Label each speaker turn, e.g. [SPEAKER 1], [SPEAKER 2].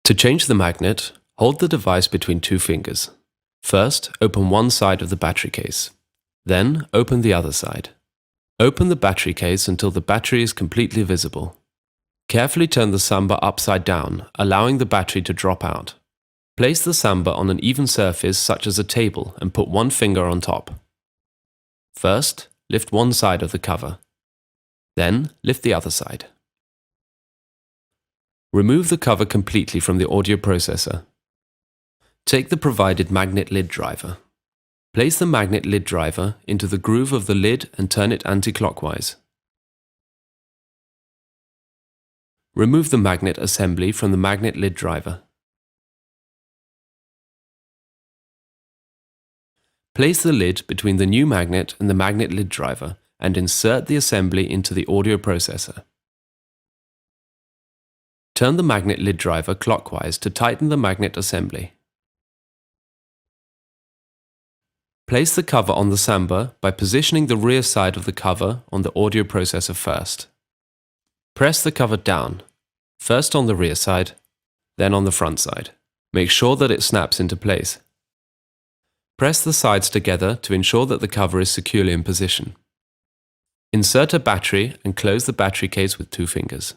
[SPEAKER 1] To change the magnet, hold the device between two fingers. First, open one side of the battery case. Then, open the other side. Open the battery case until the battery is completely visible. Carefully turn the SAMBA upside down, allowing the battery to drop out. Place the SAMBA on an even surface such as a table and put one finger on top. First, lift one side of the cover. Then, lift the other side. Remove the cover completely from the audio processor. Take the provided magnet lid driver. Place the magnet lid driver into the groove of the lid and turn it anti-clockwise. Remove the magnet assembly from the magnet lid driver. Place the lid between the new magnet and the magnet lid driver and insert the assembly into the audio processor. Turn the magnet lid driver clockwise to tighten the magnet assembly. Place the cover on the SAMBA by positioning the rear side of the cover on the audio processor first. Press the cover down, first on the rear side, then on the front side. Make sure that it snaps into place. Press the sides together to ensure that the cover is securely in position. Insert a battery and close the battery case with two fingers.